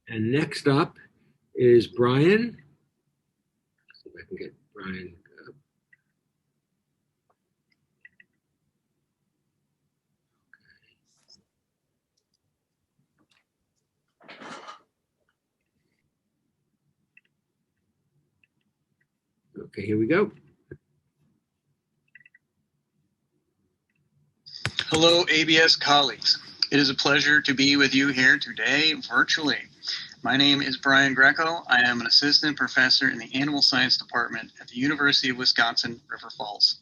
And next up is Brian. Let's see if I can get Brian. Okay, here we go. Hello, ABS colleagues. It is a pleasure to be with you here today virtually. My name is Brian Greco. I am an assistant professor in the Animal Science Department at the University of Wisconsin, River Falls.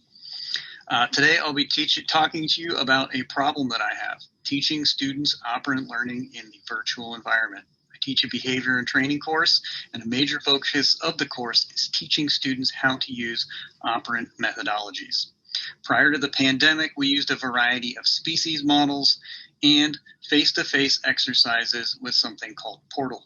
Today I'll be talking to you about a problem that I have, teaching students operant learning in the virtual environment. I teach a behavior and training course, and a major focus of the course is teaching students how to use operant methodologies. Prior to the pandemic, we used a variety of species models and face-to-face exercises with something called Portal.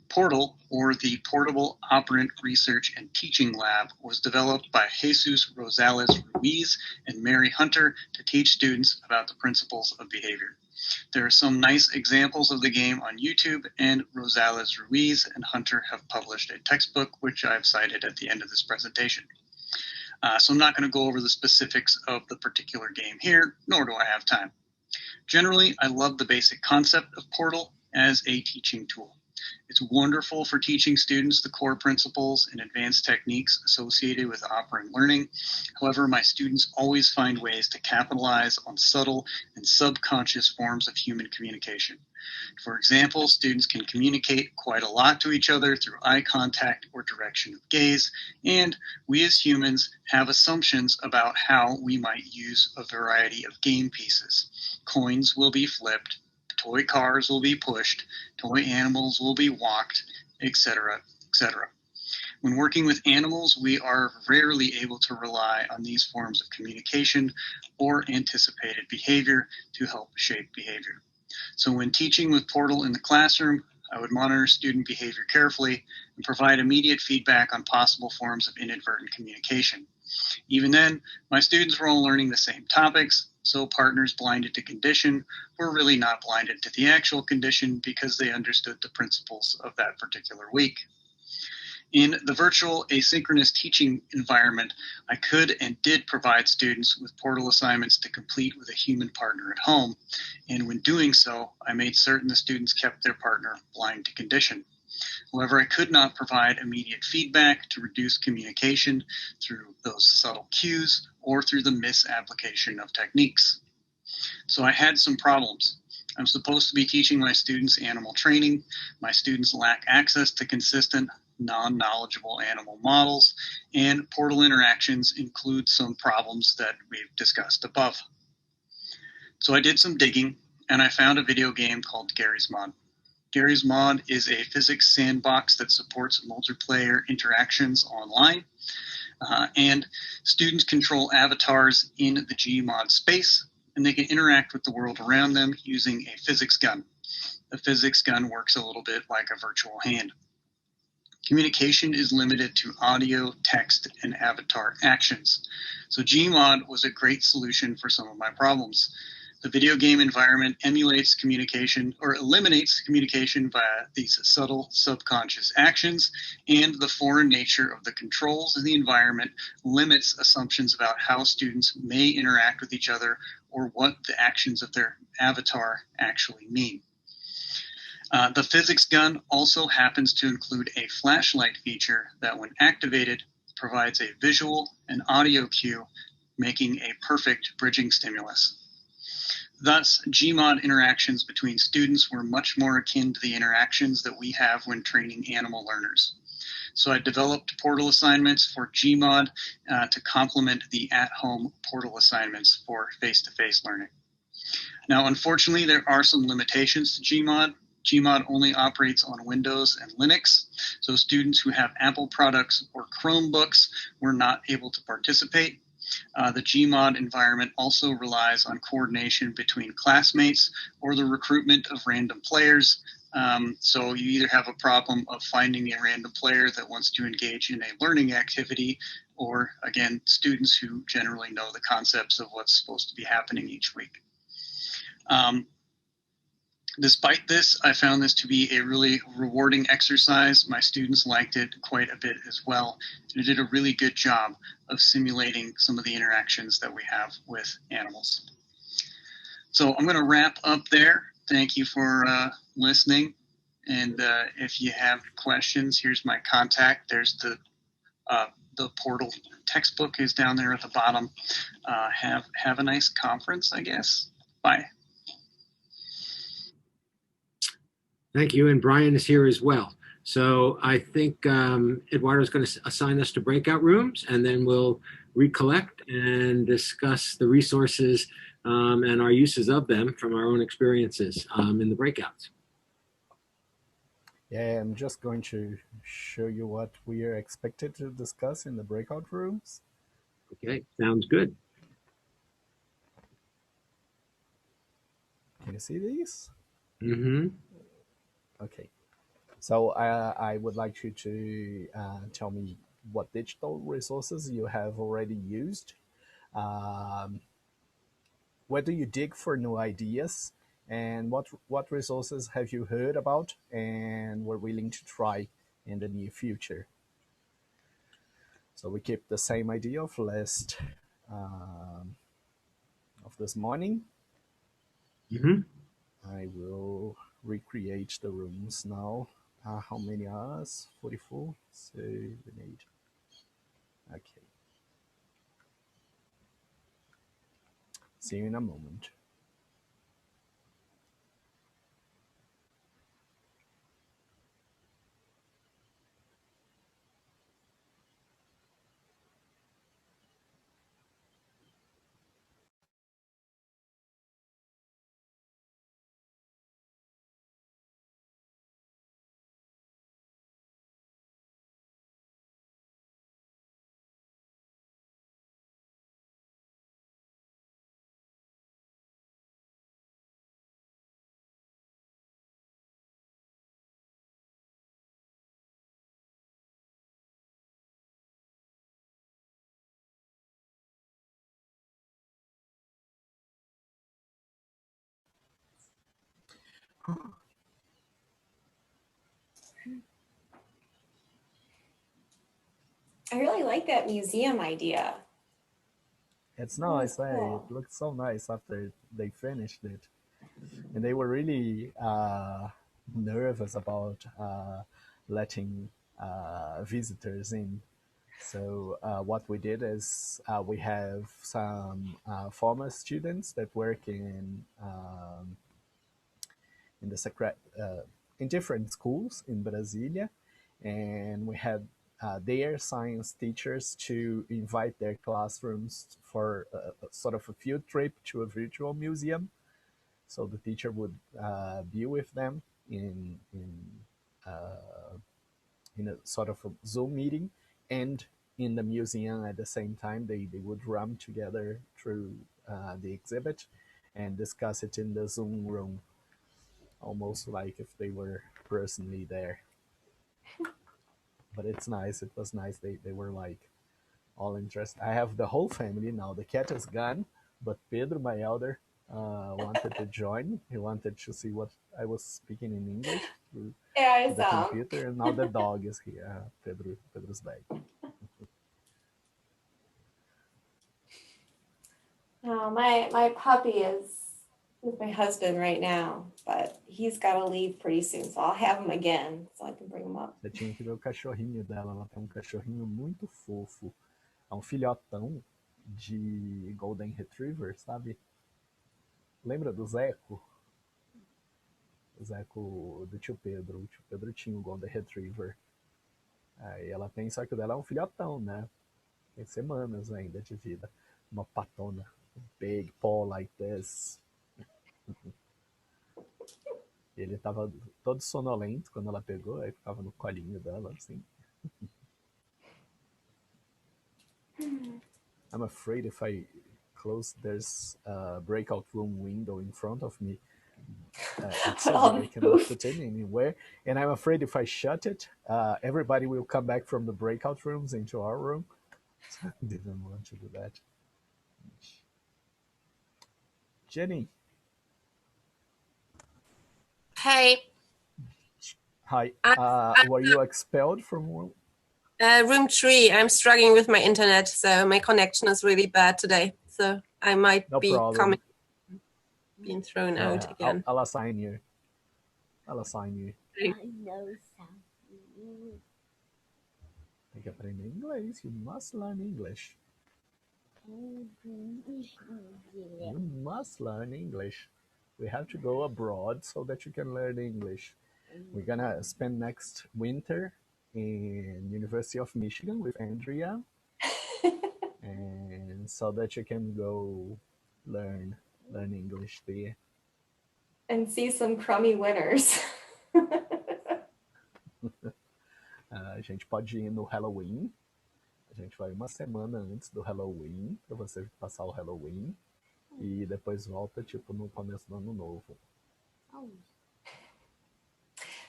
Portal, or the Portable Operant Research and Teaching Lab, was developed by Jesus Rosales Ruiz and Mary Hunter to teach students about the principles of behavior. There are some nice examples of the game on YouTube, and Rosales Ruiz and Hunter have published a textbook, which I've cited at the end of this presentation. So I'm not going to go over the specifics of the particular game here, nor do I have time. Generally, I love the basic concept of Portal as a teaching tool. It's wonderful for teaching students the core principles and advanced techniques associated with operant learning. However, my students always find ways to capitalize on subtle and subconscious forms of human communication. For example, students can communicate quite a lot to each other through eye contact or direction of gaze, and we as humans have assumptions about how we might use a variety of game pieces. Coins will be flipped, toy cars will be pushed, toy animals will be walked, etc., etc. When working with animals, we are rarely able to rely on these forms of communication or anticipated behavior to help shape behavior. So when teaching with Portal in the classroom, I would monitor student behavior carefully and provide immediate feedback on possible forms of inadvertent communication. Even then, my students were all learning the same topics, so partners blinded to condition were really not blinded to the actual condition because they understood the principles of that particular week. In the virtual asynchronous teaching environment, I could and did provide students with Portal assignments to complete with a human partner at home, and when doing so, I made certain the students kept their partner blind to condition. However, I could not provide immediate feedback to reduce communication through those subtle cues or through the misapplication of techniques. So I had some problems. I'm supposed to be teaching my students animal training. My students lack access to consistent, non-knowledgeable animal models, and Portal interactions include some problems that we've discussed above. So I did some digging, and I found a video game called Gary's Mod. Gary's Mod is a physics sandbox that supports multiplayer interactions online, and students control avatars in the Gmod space, and they can interact with the world around them using a physics gun. The physics gun works a little bit like a virtual hand. Communication is limited to audio, text, and avatar actions. So Gmod was a great solution for some of my problems. The video game environment emulates communication or eliminates communication via these subtle subconscious actions, and the foreign nature of the controls in the environment limits assumptions about how students may interact with each other or what the actions of their avatar actually mean. The physics gun also happens to include a flashlight feature that, when activated, provides a visual and audio cue, making a perfect bridging stimulus. Thus, Gmod interactions between students were much more akin to the interactions that we have when training animal learners. So I developed Portal assignments for Gmod to complement the at-home Portal assignments for face-to-face learning. Now, unfortunately, there are some limitations to Gmod. Gmod only operates on Windows and Linux, so students who have Apple products or Chromebooks were not able to participate. The Gmod environment also relies on coordination between classmates or the recruitment of random players. So you either have a problem of finding a random player that wants to engage in a learning activity, or again, students who generally know the concepts of what's supposed to be happening each week. Despite this, I found this to be a really rewarding exercise. My students liked it quite a bit as well. And it did a really good job of simulating some of the interactions that we have with animals. So I'm going to wrap up there. Thank you for listening. And if you have questions, here's my contact. There's the portal textbook is down there at the bottom. Have a nice conference, I guess. Bye. Thank you. And Brian is here as well. So I think Eduardo is going to assign us to breakout rooms, and then we'll recollect and discuss the resources and our uses of them from our own experiences in the breakouts. Yeah, I'm just going to show you what we are expected to discuss in the breakout rooms. Okay, sounds good. Can you see these? Mm-hmm. Okay. So I would like you to tell me what digital resources you have already used. Where do you dig for new ideas? And what resources have you heard about and were willing to try in the near future? So we keep the same idea of last of this morning. Mm-hmm. I will recreate the rooms now. How many hours? 44? So we need. Okay. See you in a moment. I really like that museum idea. It's That was nice, eh? It cool. looked so nice after they finished it. And they were really nervous about letting visitors in. So what we did is we have some former students that work in the in different schools in Brasilia, and we had their science teachers to invite their classrooms for a sort of a field trip to a virtual museum. So the teacher would be with them uh, in a sort of a Zoom meeting, and in the museum at the same time. They would run together through the exhibit and discuss it in the Zoom room, almost like if they were personally there. But it's nice. It was nice. They were like all interested. I have the whole family now. The cat is gone, but Pedro, my elder, wanted to join. He wanted to see what I was speaking in English through Yeah, I the saw. computer, and now the dog is here. Pedro's back. Oh, my puppy is with my husband right now, but he's got to leave pretty soon, so I'll have him again so I can bring him up. Você tinha que ver o cachorrinho dela. Ela tem um cachorrinho muito fofo. É um filhotão de Golden Retriever, sabe? Lembra do Zeco? O Zeco do tio Pedro. O tio Pedro tinha o Golden Retriever. Aí ela tem, só que o dela é um filhotão, né? Tem semanas ainda de vida. Uma patona. Big paw like this. Ele tava todo sonolento quando ela pegou, aí ficava no colinho dela, assim. I'm afraid if I close, there's a breakout room window in front of me. It's so All big I the cannot poof. put it anywhere. And I'm afraid if I shut it, everybody will come back from the breakout rooms into our room. So I didn't want to do that. Jenny. Hey, Hi. I'm Were you expelled from room? room 3. I'm struggling with my internet, so my connection is really bad today. So I might No be problem. being thrown out Yeah, again. I'll assign you. I'll assign you. I know something. Tem que aprender inglês. You must learn English. You must learn English. We have to go abroad so that you can learn English. We're gonna spend next winter in University of Michigan with Andrea, and so that you can go learn English there. And see some crummy winners. A gente pode ir no Halloween. A gente vai uma semana antes do Halloween, para você passar o Halloween, e depois volta tipo no começo do ano novo.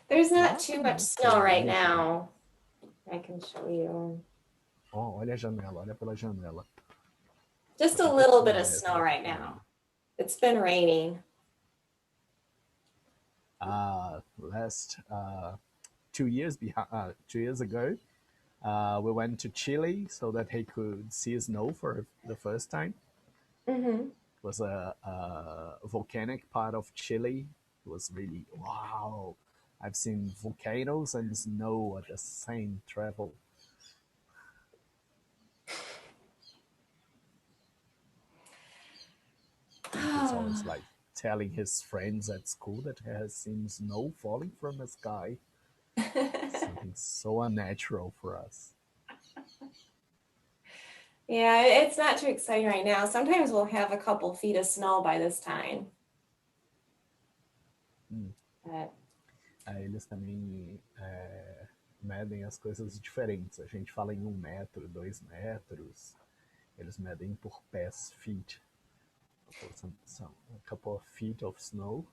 There's not too much snow right now. I can show you. Oh, olha a janela, olha pela janela. Just a little bit of snow right now. It's been raining. Last 2 years ago, we went to Chile so that he could see snow for the first time. Mm-hmm. It was a volcanic part of Chile. It was really wow. I've seen volcanoes and snow at the same travel. He's always like telling his friends at school that he has seen snow falling from the sky. Something so unnatural for us. Yeah, it's not too exciting right now. Sometimes we'll have a couple feet of snow by this time. But... Eles também medem as coisas diferentes. A gente fala em 1 metro, 2 metros. Eles medem por pés, feet. Some a couple of feet of snow.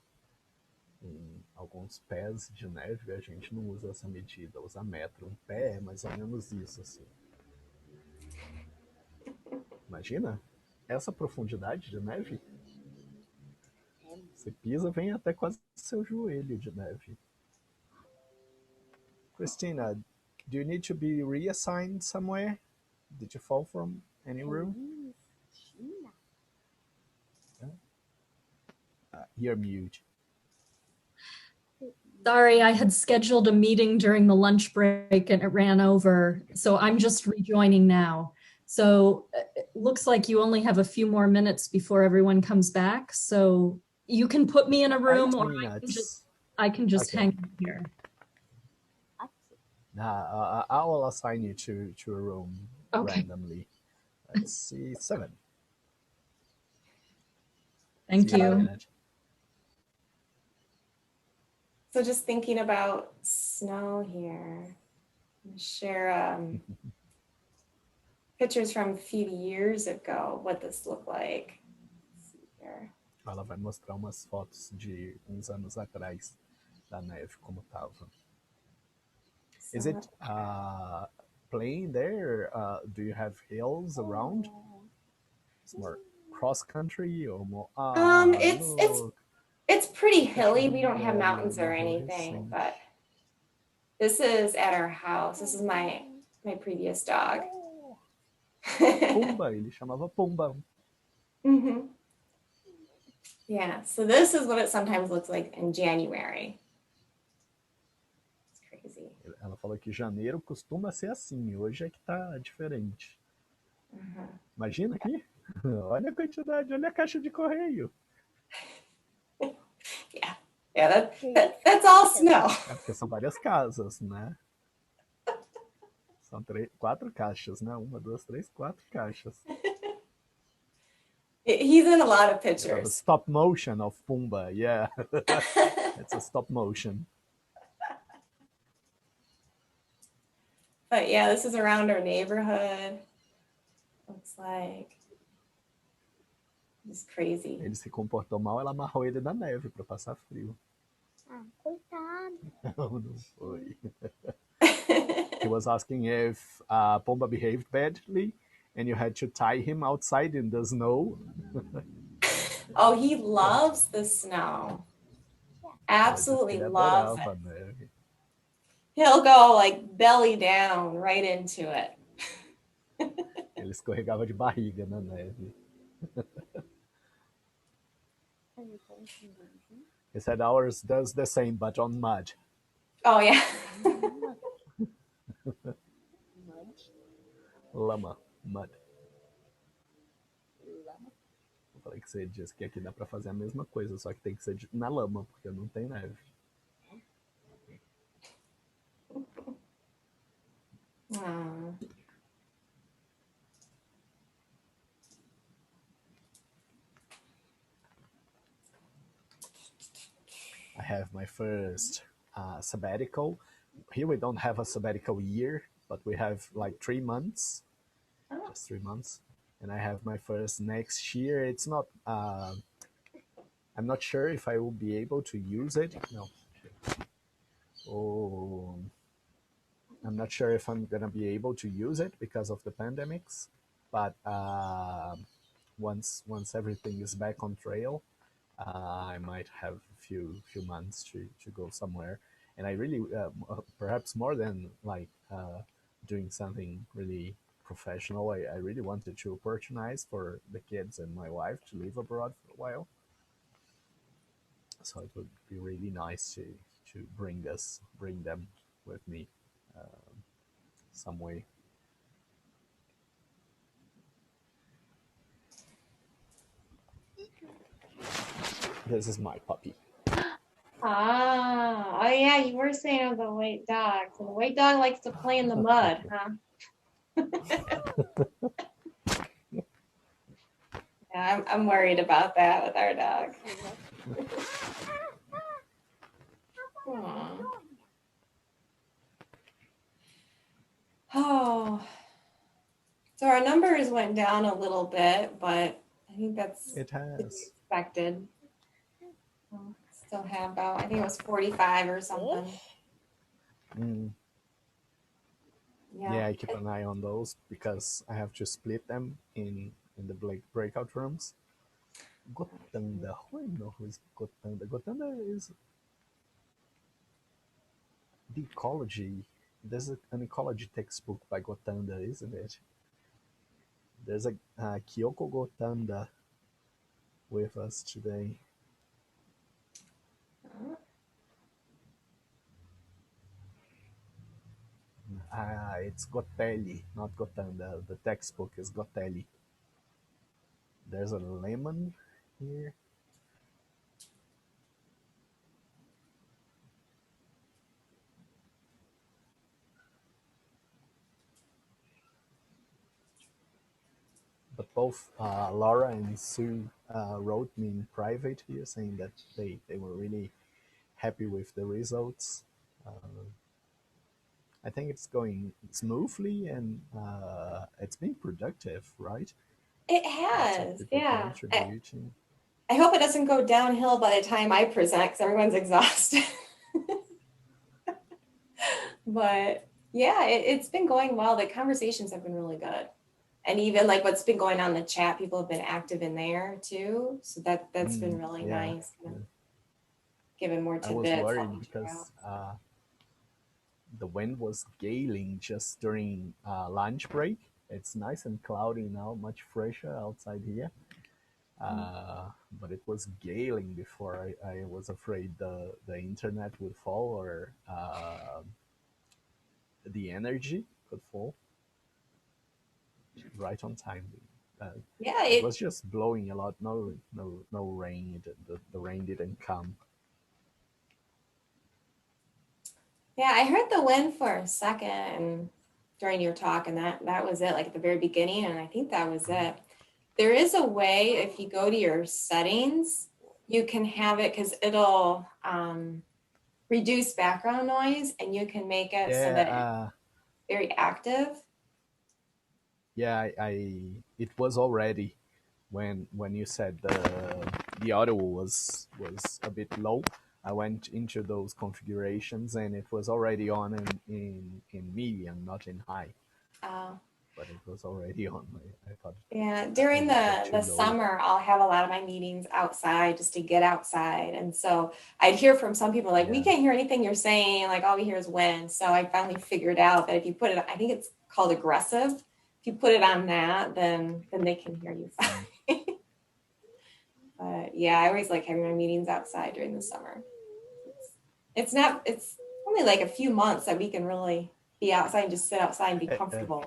Em alguns pés de neve, a gente não usa essa medida, usa metro. 1 pé é mais ou menos isso, assim. Imagina essa profundidade de neve. Você pisa, vem até quase seu joelho de neve. Christina, do you need to be reassigned somewhere? Did you fall from any room? You're mute. Sorry, I had scheduled a meeting during the lunch break and it ran over. So I'm just rejoining now. So it looks like you only have a few more minutes before everyone comes back. So you can put me in a room or I can just Okay. hang here. I will assign you to a room randomly. Let's see, 7. Thank you. So just thinking about snow here. I'm gonna share pictures from a few years ago, what this looked like. Let's see here. Ela vai mostrar umas fotos de uns anos atrás da neve, como tava. Is it plain there? Do you have hills around? It's more cross country or more? It's pretty hilly. We don't have mountains or anything, but this is at our house. This is my previous dog. Pumba, ele chamava Pumba. Mm-hmm. Yeah, so this is what it sometimes looks like in January. Ela falou que janeiro costuma ser assim, hoje é que tá diferente. Imagina aqui, olha a quantidade, olha a caixa de correio. Yeah, that's all snow. É porque são várias casas, né? São 4 caixas, né? 1, 2, 3, 4 caixas. He's in a lot of pictures. Stop motion of Pumba, yeah. It's a stop motion. But yeah, this is around our neighborhood. Looks like it's crazy. Ele se comportou mal, ela amarrou ele na neve para passar frio. Coitado. Não foi. He was asking if Pumba behaved badly and you had to tie him outside in the snow. Oh, he loves the snow. Eu disse que Absolutely ele loves adorava a it. neve. He'll go like belly down right into it. Ele escorregava de barriga na neve. He said ours does the same, but on mud. Oh yeah. Lama, mud. Eu falei que você disse que aqui dá pra fazer a mesma coisa, só que tem que ser na lama, porque não tem neve. Aw. I have my first sabbatical. Here we don't have a sabbatical year, but we have like 3 months, Oh. just 3 months. And I have my first next year. It's not, I'm not sure if I will be able to use it. No. Oh, I'm not sure if I'm gonna be able to use it because of the pandemics, but once everything is back on trail, I might have a few months to go somewhere. And I really, perhaps more than like doing something really professional, I really wanted to opportunize for the kids and my wife to live abroad for a while. So it would be really nice to bring them with me some way. This is my puppy. Ah, oh yeah, you were saying of the white dog. So the white dog likes to play in the mud, huh? Yeah, I'm worried about that with our dog. Aw. Oh, so our numbers went down a little bit, but I think that's It to be has. expected. We'll still have about, I think it was 45 or something. Yeah, I keep an eye on those because I have to split them in the breakout rooms. Gotanda. Who I know who is Gotanda? Gotanda is the ecology. There's an ecology textbook by Gotanda, isn't it? There's a Kyoko Gotanda with us today. It's Gotelli, not Gotanda. The textbook is Gotelli. There's a lemon here. But both Laura and Sue wrote me in private here saying that they were really happy with the results. I think it's going smoothly and it's been productive, right? It Lots of has, people yeah. contributing. I hope it doesn't go downhill by the time I present because everyone's exhausted. But yeah, it's been going well. The conversations have been really good. And even like what's been going on in the chat, people have been active in there too. So that's been really nice. Yeah. Giving more I was tidbits. worried because the wind was galing just during lunch break. It's nice and cloudy now, much fresher outside here. But it was galing before. I was afraid the internet would fall or the energy could fall. Right on time. Yeah, it was just blowing a lot. No rain. The rain didn't come. Yeah, I heard the wind for a second during your talk, and that was it, like at the very beginning, and I think that was it. There is a way, if you go to your settings, you can have it because it'll reduce background noise, and you can make it so that it's very active. Yeah, it was already when you said the audio was a bit low. I went into those configurations and it was already on in medium, not in high. but it was already on. I thought. Yeah, during the summer, I'll have a lot of my meetings outside just to get outside. And so I'd hear from some people like, we can't hear anything you're saying. Like, all we hear is wind. So I finally figured out that if you put it, I think it's called aggressive. If you put it on that, then they can hear you fine. But yeah, I always like having my meetings outside during the summer. It's only like a few months that we can really be outside and just sit outside and be comfortable.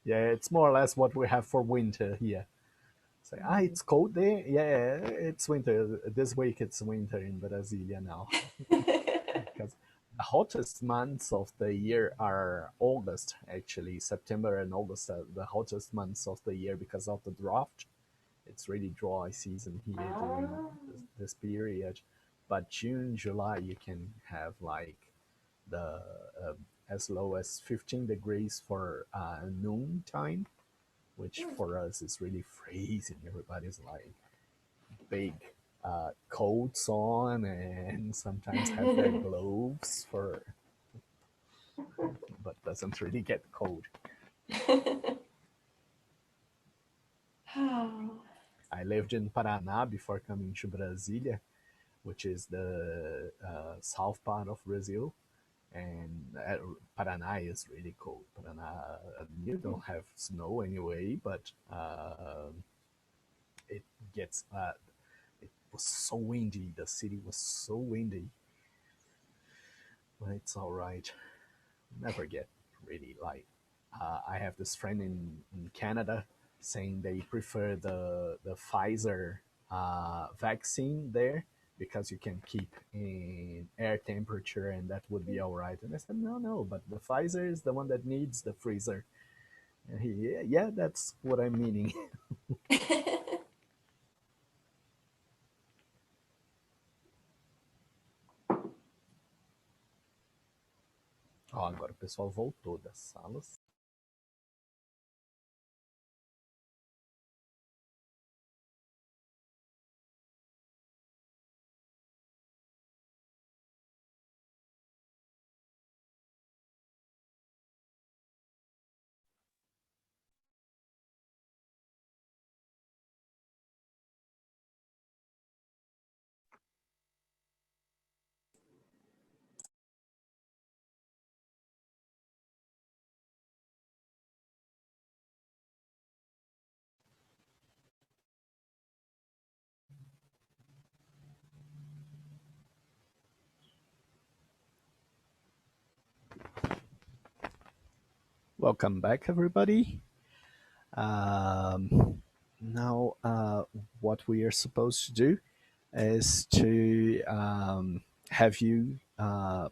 Yeah, it's more or less what we have for winter here. Say, it's cold there. Yeah, it's winter. This week it's winter in Brasilia now. Because the hottest months of the year are August, actually. September and August are the hottest months of the year because of the drought. It's really dry season here during this period. But June, July, you can have like the as low as 15 degrees for noon time, which for us is really freezing. Everybody's like big coats on and sometimes have their gloves but doesn't really get cold. I lived in Paraná before coming to Brasilia, which is the south part of Brazil. And Paraná is really cold. Paraná, you don't have snow anyway, but it gets it was so windy. The city was so windy, but it's all right. Never get really like. I have this friend in Canada saying they prefer the Pfizer vaccine there because you can keep in air temperature and that would be all right. And I said, no, but the Pfizer is the one that needs the freezer. And he, yeah, that's what I'm meaning. Agora o pessoal voltou das salas. Welcome back, everybody. Now, what we are supposed to do is to have you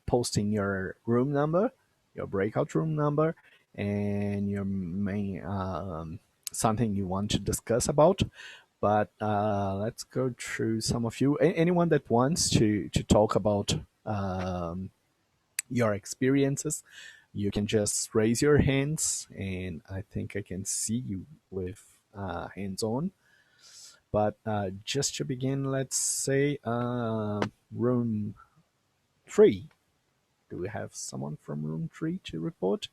posting your room number, your breakout room number, and your main something you want to discuss about. But let's go through some of you. Anyone that wants to talk about your experiences, you can just raise your hands, and I think I can see you with hands on. But just to begin, let's say room 3. Do we have someone from room 3 to report?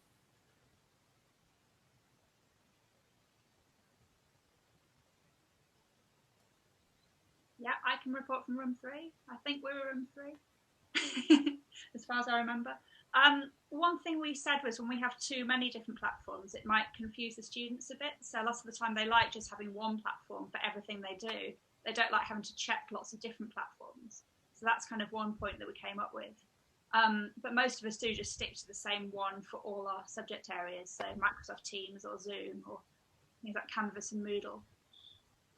Yeah, I can report from room 3. I think we were room 3, as far as I remember. One thing we said was when we have too many different platforms, it might confuse the students a bit. So lots of the time they like just having one platform for everything they do. They don't like having to check lots of different platforms. So that's kind of one point that we came up with. But most of us do just stick to the same one for all our subject areas, so Microsoft Teams or Zoom or things like Canvas and Moodle.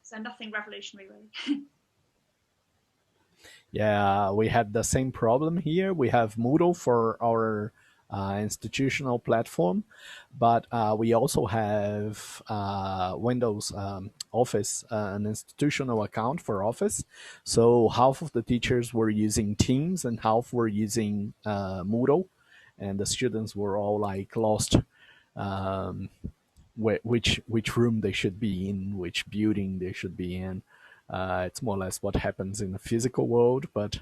So nothing revolutionary, really. Yeah, we had the same problem here. We have Moodle for our institutional platform, but we also have Windows Office, an institutional account for Office. So half of the teachers were using Teams and half were using Moodle, and the students were all like lost which room they should be in, which building they should be in. It's more or less what happens in the physical world, but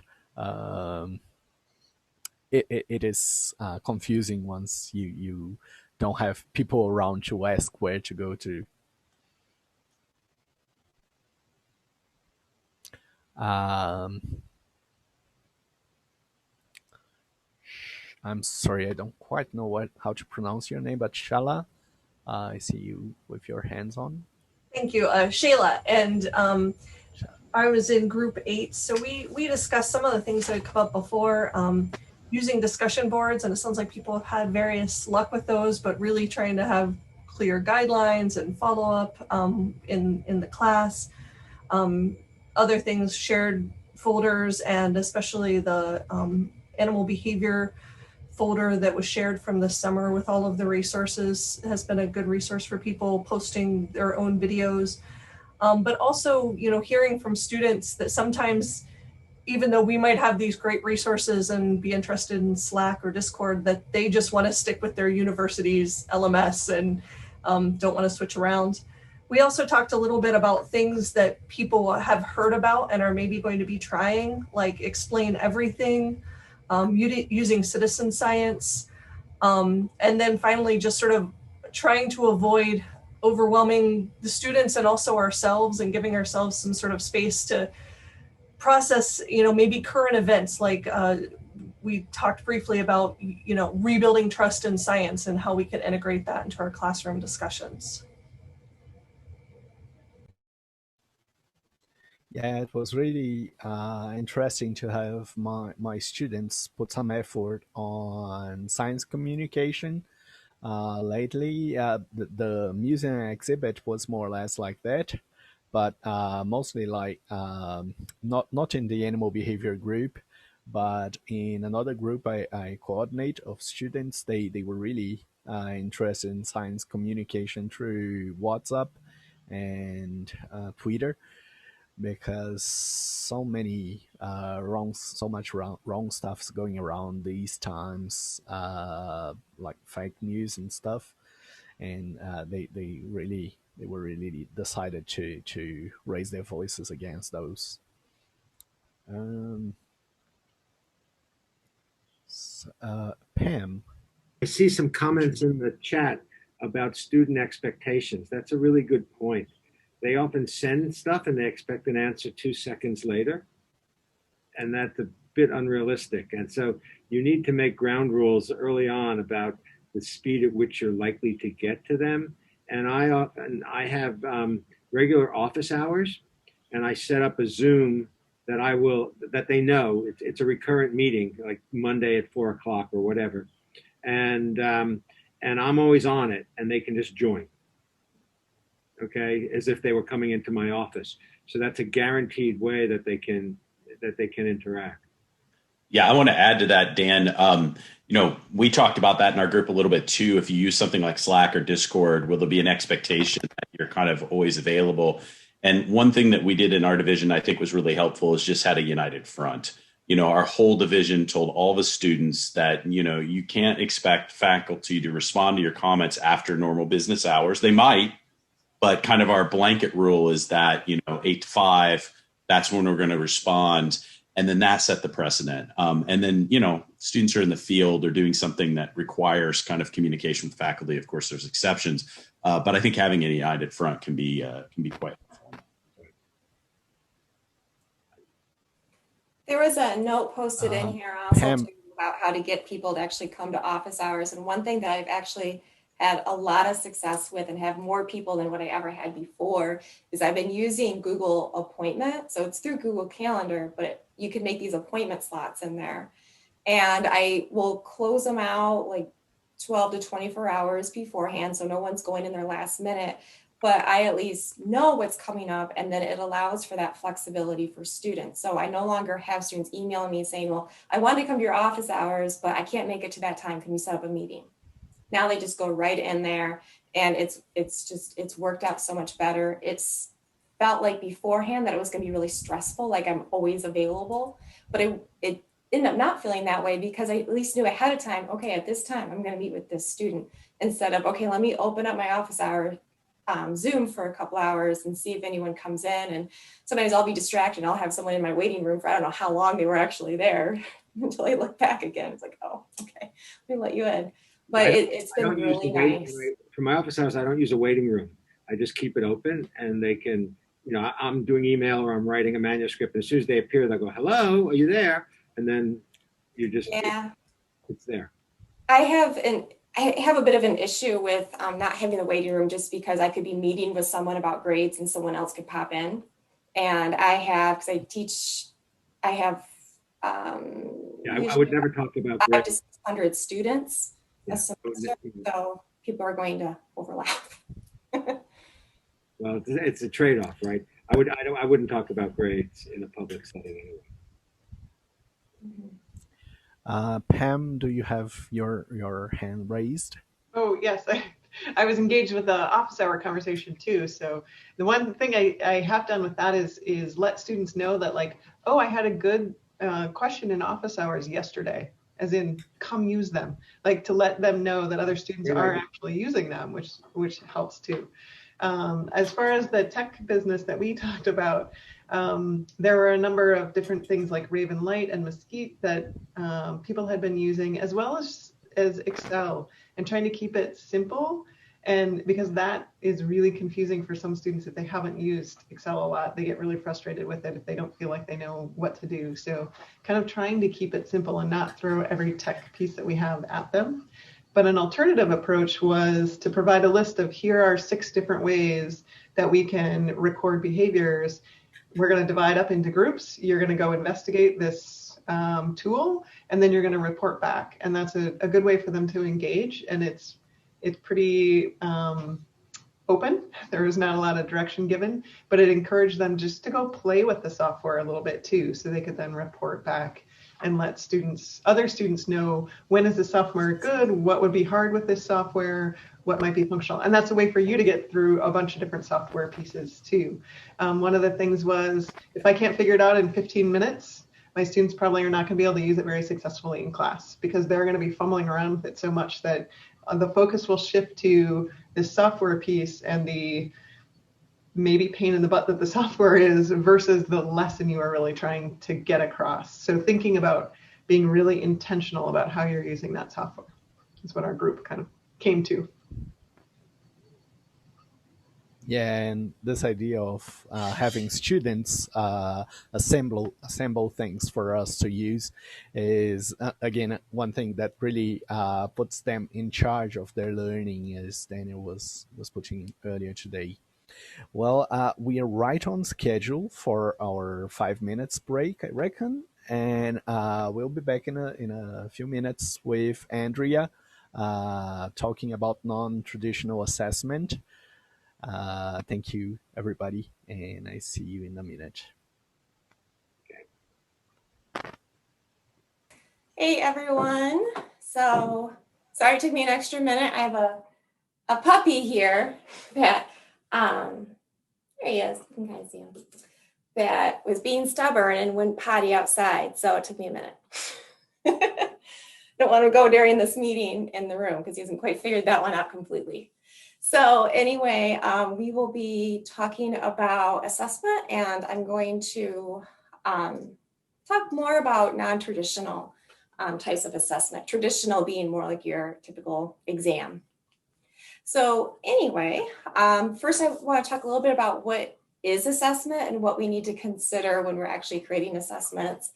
it is confusing once you don't have people around to ask where to go to. I'm sorry, I don't quite know how to pronounce your name, but Shala, I see you with your hands on. Thank you, Shayla. And I was in group 8, so we discussed some of the things that had come up before, using discussion boards, and it sounds like people have had various luck with those, but really trying to have clear guidelines and follow-up in the class. Other things, shared folders, and especially the animal behavior folder that was shared from the summer with all of the resources has been a good resource for people posting their own videos. But also, hearing from students that sometimes, even though we might have these great resources and be interested in Slack or Discord, that they just want to stick with their university's LMS and don't want to switch around. We also talked a little bit about things that people have heard about and are maybe going to be trying, like Explain Everything, using citizen science, and then finally just sort of trying to avoid overwhelming the students and also ourselves, and giving ourselves some sort of space to process, maybe current events. Like we talked briefly about, rebuilding trust in science and how we can integrate that into our classroom discussions. Yeah, it was really interesting to have my students put some effort on science communication. Lately, the museum exhibit was more or less like that, but mostly like not in the animal behavior group, but in another group I coordinate of students. They were really interested in science communication through WhatsApp and Twitter, because so much wrong stuff's going around these times, like fake news and stuff, and they were really decided to raise their voices against those. Pam, I see some comments in the chat about student expectations. That's a really good point. They often send stuff and they expect an answer 2 seconds later, and that's a bit unrealistic. And so you need to make ground rules early on about the speed at which you're likely to get to them. And I have regular office hours, and I set up a Zoom that they know it's a recurrent meeting, like Monday at 4 o'clock or whatever. And I'm always on it, and they can just join. Okay, as if they were coming into my office. So that's a guaranteed way that they can interact. Yeah, I want to add to that, Dan. We talked about that in our group a little bit too. If you use something like Slack or Discord, will there be an expectation that you're kind of always available? And one thing that we did in our division I think was really helpful is just had a united front. Our whole division told all the students that, you can't expect faculty to respond to your comments after normal business hours. They might, but kind of our blanket rule is that, 8 to 5, that's when we're going to respond. And then that set the precedent. And then, students are in the field or doing something that requires kind of communication with faculty. Of course, there's exceptions, but I think having a united front can be quite helpful. There was a note posted in here also too, about how to get people to actually come to office hours. And one thing that I've actually had a lot of success with and have more people than what I ever had before is I've been using Google Appointment. So it's through Google Calendar, but you can make these appointment slots in there. And I will close them out like 12 to 24 hours beforehand, so no one's going in their last minute. But I at least know what's coming up, and then it allows for that flexibility for students. So I no longer have students emailing me saying, well, I wanted to come to your office hours, but I can't make it to that time. Can you set up a meeting? Now they just go right in there, and it's worked out so much better. It's felt like beforehand that it was going to be really stressful, like I'm always available, but it ended up not feeling that way because I at least knew ahead of time, okay, at this time I'm going to meet with this student, instead of, okay, let me open up my office hour Zoom for a couple hours and see if anyone comes in. And sometimes I'll be distracted. I'll have someone in my waiting room for I don't know how long they were actually there until I look back again. It's like, oh, okay, let me let you in. But it's been really nice. For my office hours, I don't use a waiting room. I just keep it open, and they can, I'm doing email or I'm writing a manuscript. And as soon as they appear, they'll go, "Hello, are you there?" And then it's there. I have a bit of an issue with not having the waiting room, just because I could be meeting with someone about grades and someone else could pop in. And because I have I would never talk about 500 to 600 students a semester, so people are going to overlap. Well, it's a trade-off, right? I wouldn't talk about grades in a public setting anyway. Pam, do you have your hand raised? Oh, yes. I was engaged with the office hour conversation too. So the one thing I have done with that is let students know that, like, oh, I had a good question in office hours yesterday, as in come use them, like to let them know that other students are actually using them, which helps too. As far as the tech business that we talked about, there were a number of different things like Raven Light and Mesquite that people had been using, as well as Excel, and trying to keep it simple. And because that is really confusing for some students, if they haven't used Excel a lot, they get really frustrated with it if they don't feel like they know what to do. So kind of trying to keep it simple and not throw every tech piece that we have at them. But an alternative approach was to provide a list of, here are 6 different ways that we can record behaviors. We're going to divide up into groups. You're going to go investigate this tool, and then you're going to report back. And that's a good way for them to engage. And it's pretty open. There was not a lot of direction given, but it encouraged them just to go play with the software a little bit too, so they could then report back and let other students know, when is the software good, what would be hard with this software, what might be functional. And that's a way for you to get through a bunch of different software pieces too. One of the things was, if I can't figure it out in 15 minutes, my students probably are not going to be able to use it very successfully in class, because they're going to be fumbling around with it so much that the focus will shift to this software piece and the maybe pain in the butt that the software is, versus the lesson you are really trying to get across. So thinking about being really intentional about how you're using that software is what our group kind of came to. Yeah, and this idea of having students assemble things for us to use is, again, one thing that really puts them in charge of their learning, as Daniel was putting earlier today. Well, we are right on schedule for our 5 minutes break, I reckon, and we'll be back in a few minutes with Andrea talking about non-traditional assessment. Thank you, everybody, and I see you in a minute. Hey, everyone. So sorry it took me an extra minute. I have a puppy here that, there he is, you can kind of see him, that was being stubborn and wouldn't potty outside. So it took me a minute. Don't want to go during this meeting in the room because he hasn't quite figured that one out completely. So anyway, we will be talking about assessment, and I'm going to talk more about non-traditional types of assessment, traditional being more like your typical exam. So anyway, first I want to talk a little bit about what is assessment and what we need to consider when we're actually creating assessments.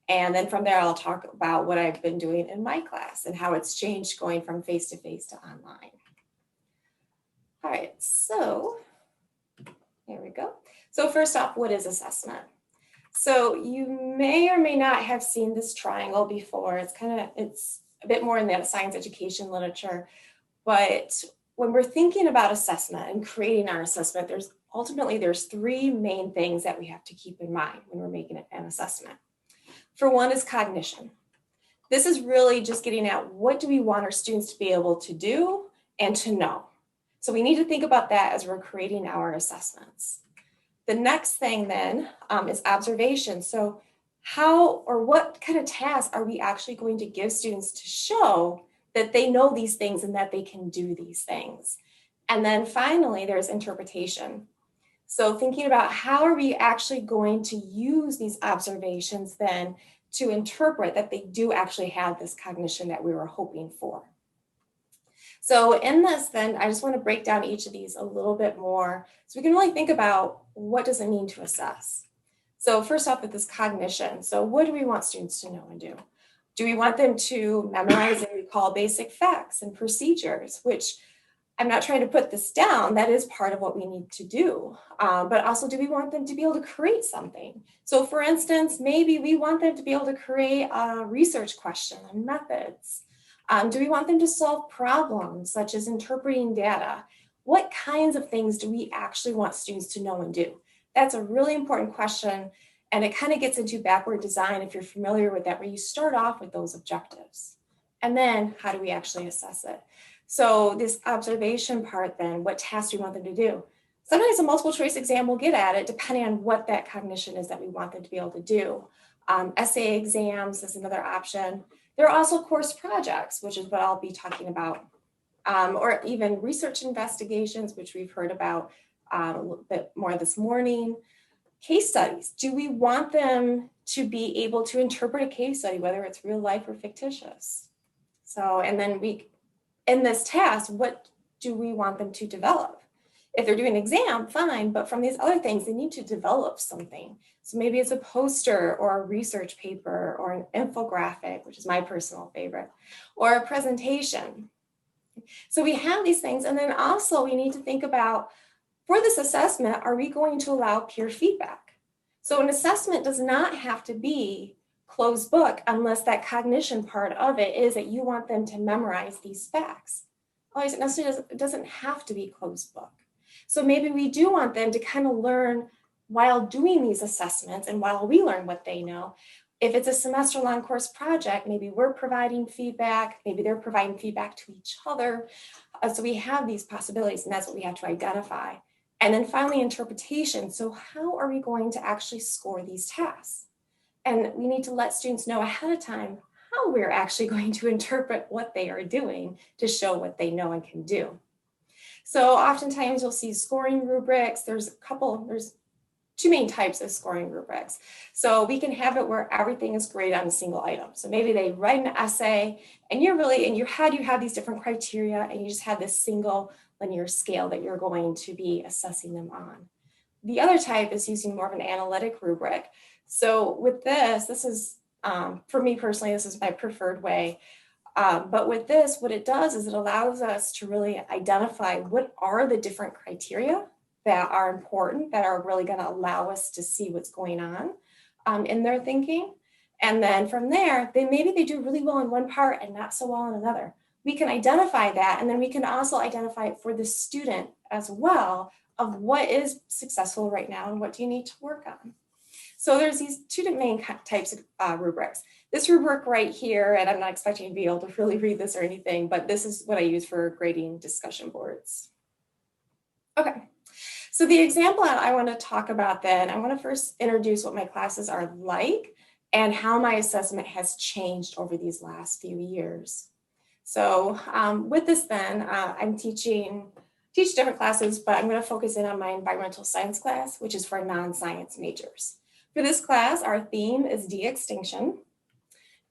And then from there, I'll talk about what I've been doing in my class and how it's changed going from face-to-face to online. All right, so there we go. So first off, what is assessment? So you may or may not have seen this triangle before. It's a bit more in the science education literature, but when we're thinking about assessment and creating our assessment, there's 3 main things that we have to keep in mind when we're making an assessment. For one is cognition. This is really just getting at, what do we want our students to be able to do and to know? So we need to think about that as we're creating our assessments. The next thing then is observation. So how or what kind of tasks are we actually going to give students to show that they know these things and that they can do these things? And then finally, there's interpretation. So thinking about, how are we actually going to use these observations then to interpret that they do actually have this cognition that we were hoping for? So in this, then, I just want to break down each of these a little bit more so we can really think about what does it mean to assess. So first off with this cognition. So what do we want students to know and do? Do we want them to memorize and recall basic facts and procedures, which I'm not trying to put this down, that is part of what we need to do. But also, do we want them to be able to create something? So for instance, maybe we want them to be able to create a research question and methods. Do we want them to solve problems such as interpreting data? What kinds of things do we actually want students to know and do? That's a really important question. And it kind of gets into backward design, if you're familiar with that, where you start off with those objectives. And then how do we actually assess it? So this observation part then, what tasks do we want them to do? Sometimes a multiple choice exam will get at it depending on what that cognition is that we want them to be able to do. Essay exams is another option. There are also course projects, which is what I'll be talking about, or even research investigations, which we've heard about a little bit more this morning. Case studies. Do we want them to be able to interpret a case study, whether it's real life or fictitious? So, and then in this task, what do we want them to develop? If they're doing an exam, fine, but from these other things, they need to develop something. So maybe it's a poster or a research paper or an infographic, which is my personal favorite, or a presentation. So we have these things, and then also we need to think about, for this assessment, are we going to allow peer feedback? So an assessment does not have to be closed book unless that cognition part of it is that you want them to memorize these facts. Otherwise, it doesn't have to be closed book. So maybe we do want them to kind of learn while doing these assessments and while we learn what they know. If it's a semester-long course project, maybe we're providing feedback, maybe they're providing feedback to each other. So we have these possibilities, and that's what we have to identify. And then finally, interpretation. So how are we going to actually score these tasks? And we need to let students know ahead of time how we're actually going to interpret what they are doing to show what they know and can do. So oftentimes you'll see scoring rubrics. There's two main types of scoring rubrics. So we can have it where everything is graded on a single item. So maybe they write an essay and you're really, in your head, you have these different criteria and you just have this single linear scale that you're going to be assessing them on. The other type is using more of an analytic rubric. So with this is, for me personally, this is my preferred way. But with this, what it does is it allows us to really identify what are the different criteria that are important, that are really going to allow us to see what's going on in their thinking. And then from there, maybe they do really well in one part and not so well in another. We can identify that, and then we can also identify it for the student as well of what is successful right now and what do you need to work on. So there's these two main types of rubrics. This rubric right here, and I'm not expecting you to be able to really read this or anything, but this is what I use for grading discussion boards. Okay, so the example I want to talk about then, I want to first introduce what my classes are like and how my assessment has changed over these last few years. So with this then, I'm teach different classes, but I'm going to focus in on my environmental science class, which is for non-science majors. For this class, our theme is de-extinction.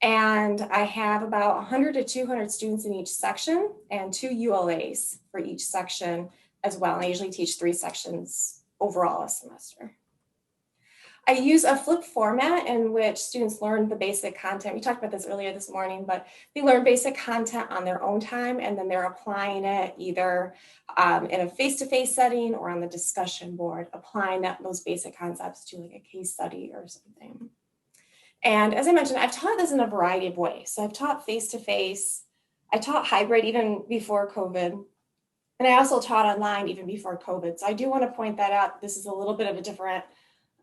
And I have about 100 to 200 students in each section and 2 ULAs for each section as well. And I usually teach 3 sections overall a semester. I use a flipped format in which students learn the basic content. We talked about this earlier this morning, but they learn basic content on their own time, and then they're applying it either in a face-to-face setting or on the discussion board, applying those basic concepts to like a case study or something. And as I mentioned, I've taught this in a variety of ways. So I've taught face-to-face, I taught hybrid even before COVID, and I also taught online even before COVID. So I do want to point that out. This is a little bit of a different,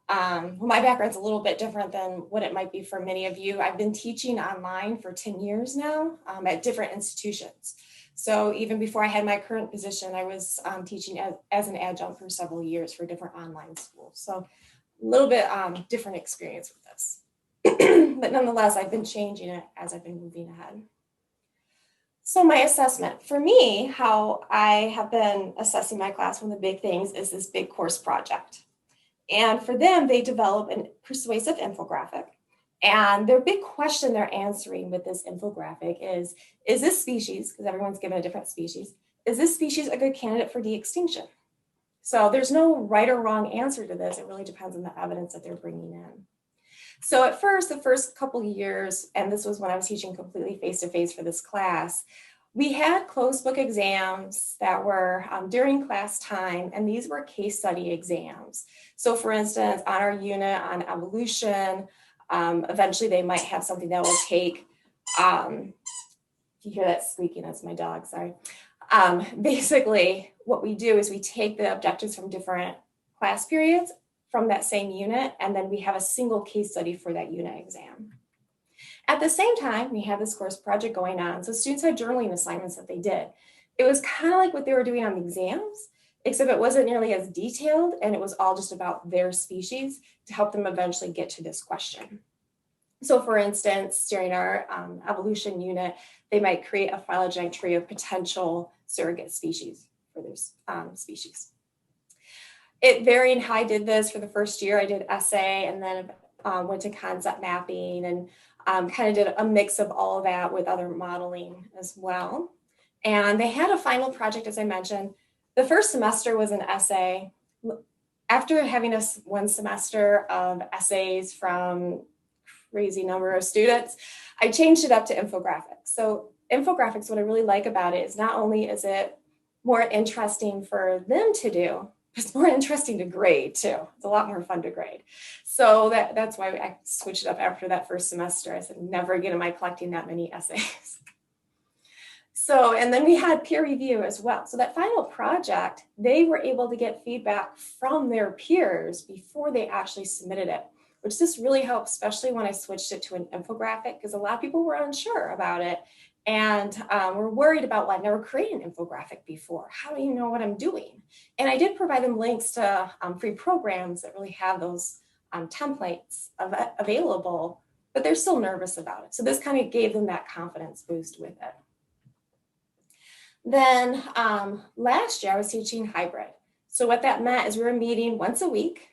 my background's a little bit different than what it might be for many of you. I've been teaching online for 10 years now at different institutions. So even before I had my current position, I was teaching as an adjunct for several years for different online schools. So a little bit different experience with this. But nonetheless, I've been changing it as I've been moving ahead. So my assessment, for me, how I have been assessing my class, one of the big things is this big course project. And for them, they develop a persuasive infographic. And their big question they're answering with this infographic is this species, because everyone's given a different species, is this species a good candidate for de-extinction? So there's no right or wrong answer to this. It really depends on the evidence that they're bringing in. So at first, the first couple years, and this was when I was teaching completely face-to-face for this class, we had closed book exams that were during class time, and these were case study exams. So for instance, on our unit on evolution, eventually they might have something that will take, if you hear that squeaking, that's my dog, sorry. Basically, what we do is we take the objectives from different class periods from that same unit, and then we have a single case study for that unit exam. At the same time, we had this course project going on, so students had journaling assignments that they did. It was kind of like what they were doing on the exams, except it wasn't nearly as detailed, and it was all just about their species to help them eventually get to this question. So for instance, during our evolution unit, they might create a phylogenetic tree of potential surrogate species for their species. It varied how I did this. For the first year, I did essay and then went to concept mapping and kind of did a mix of all of that with other modeling as well. And they had a final project, as I mentioned. The first semester was an essay. After having one semester of essays from crazy number of students, I changed it up to infographics. So infographics, what I really like about it is not only is it more interesting for them to do, it's more interesting to grade too. It's a lot more fun to grade. So that's why I switched it up after that first semester. I said, never again am I collecting that many essays. So, and then we had peer review as well. So that final project, they were able to get feedback from their peers before they actually submitted it, which this really helped, especially when I switched it to an infographic, because a lot of people were unsure about it and were worried about, well, I've never created an infographic before. How do you know what I'm doing? And I did provide them links to free programs that really have those templates available, but they're still nervous about it. So this kind of gave them that confidence boost with it. Then last year I was teaching hybrid. So what that meant is we were meeting once a week,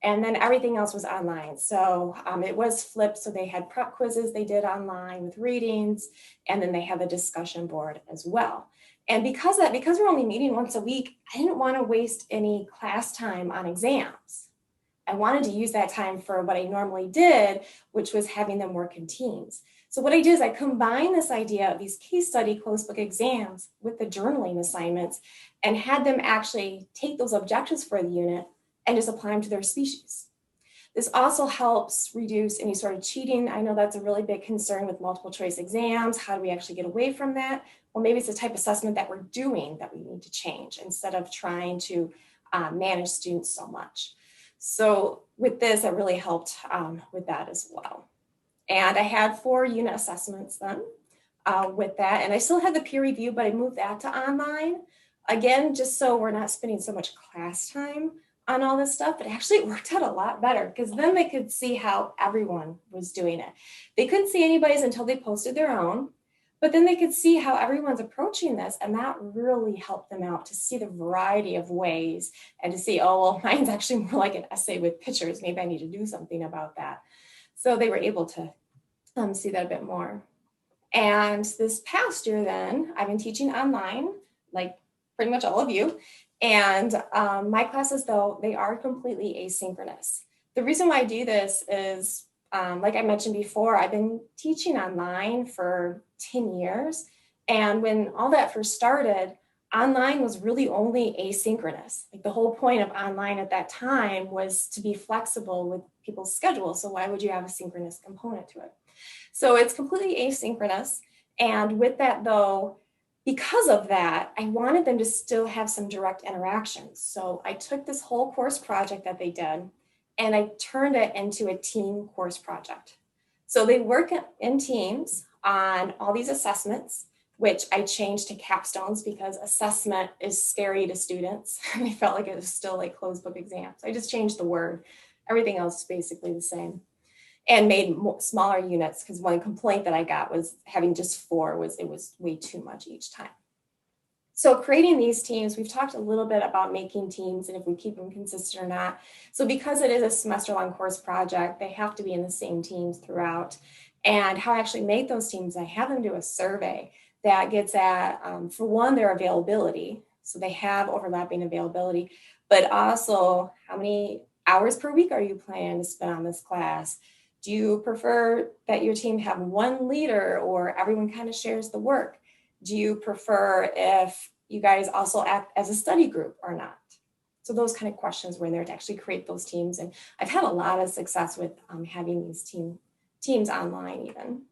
and then everything else was online. So it was flipped. So they had prep quizzes they did online with readings, and then they have a discussion board as well. And because we're only meeting once a week, I didn't want to waste any class time on exams. I wanted to use that time for what I normally did, which was having them work in teams. So what I did is I combined this idea of these case study closed book exams with the journaling assignments and had them actually take those objectives for the unit and just apply them to their species. This also helps reduce any sort of cheating. I know that's a really big concern with multiple choice exams. How do we actually get away from that? Well, maybe it's the type of assessment that we're doing that we need to change instead of trying to manage students so much. So with this, it really helped with that as well. And I had 4 unit assessments then with that. And I still had the peer review, but I moved that to online. Again, just so we're not spending so much class time on all this stuff, but actually it worked out a lot better because then they could see how everyone was doing it. They couldn't see anybody's until they posted their own, but then they could see how everyone's approaching this, and that really helped them out to see the variety of ways and to see, oh, well, mine's actually more like an essay with pictures. Maybe I need to do something about that. So they were able to see that a bit more. And this past year then, I've been teaching online, like pretty much all of you. And my classes, though, they are completely asynchronous. The reason why I do this is, like I mentioned before, I've been teaching online for 10 years. And when all that first started, online was really only asynchronous. Like the whole point of online at that time was to be flexible with people's schedules. So why would you have a synchronous component to it? So it's completely asynchronous. And with that, though, because of that, I wanted them to still have some direct interactions. So I took this whole course project that they did and I turned it into a team course project. So they work in teams on all these assessments, which I changed to capstones because assessment is scary to students. They felt like it was still like closed book exams. I just changed the word. Everything else is basically the same. And made smaller units because one complaint that I got was having just 4 it was way too much each time. So creating these teams, we've talked a little bit about making teams and if we keep them consistent or not. So because it is a semester-long course project, they have to be in the same teams throughout. And how I actually make those teams, I have them do a survey that gets at, for one, their availability. So they have overlapping availability, but also how many hours per week are you planning to spend on this class? Do you prefer that your team have one leader or everyone kind of shares the work? Do you prefer if you guys also act as a study group or not? So those kind of questions were in there to actually create those teams. And I've had a lot of success with having these teams online even.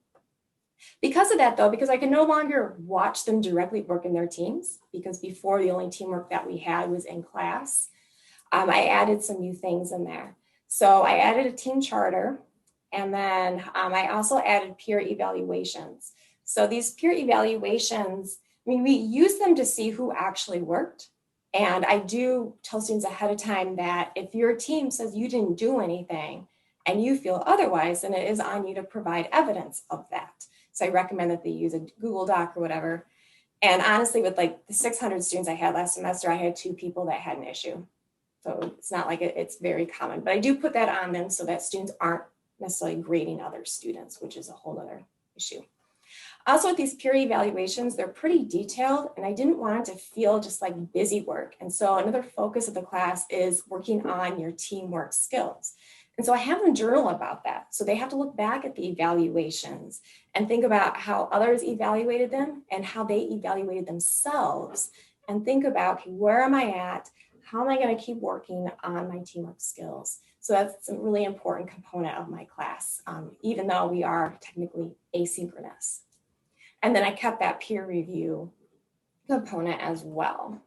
Because of that though, because I can no longer watch them directly work in their teams, because before the only teamwork that we had was in class, I added some new things in there. So I added a team charter, and then I also added peer evaluations. So these peer evaluations, I mean, we use them to see who actually worked. And I do tell students ahead of time that if your team says you didn't do anything and you feel otherwise, then it is on you to provide evidence of that. So I recommend that they use a Google Doc or whatever. And honestly, with like the 600 students I had last semester, I had 2 people that had an issue. So it's not like it's very common, but I do put that on them so that students aren't necessarily grading other students, which is a whole other issue. Also with these peer evaluations, they're pretty detailed and I didn't want it to feel just like busy work. And so another focus of the class is working on your teamwork skills. And so I have them journal about that. So they have to look back at the evaluations and think about how others evaluated them and how they evaluated themselves and think about, okay, where am I at? How am I going to keep working on my teamwork skills? So that's a really important component of my class, even though we are technically asynchronous. And then I kept that peer review component as well.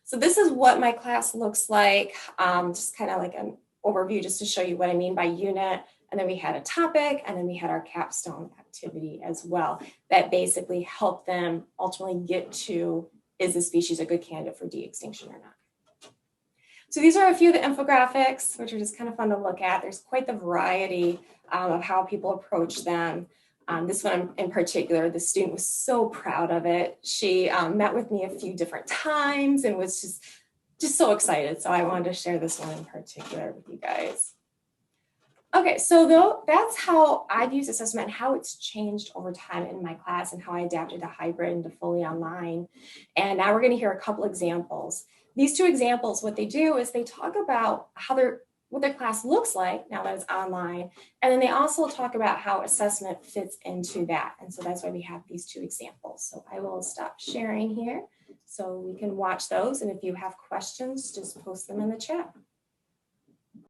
So this is what my class looks like, just kind of like an overview just to show you what I mean by unit. And then we had a topic, and then we had our capstone activity as well that basically helped them ultimately get to, is the species a good candidate for de-extinction or not? So these are a few of the infographics, which are just kind of fun to look at. There's quite the variety of how people approach them. This one in particular, the student was so proud of it. She met with me a few different times and was just so excited. So I wanted to share this one in particular with you guys. Okay, so that's how I've used assessment and how it's changed over time in my class and how I adapted to hybrid and to fully online. And now we're going to hear a couple examples. These 2 examples, what they do is they talk about what their class looks like now that it's online. And then they also talk about how assessment fits into that. And so that's why we have these 2 examples. So I will stop sharing here so we can watch those. And if you have questions, just post them in the chat.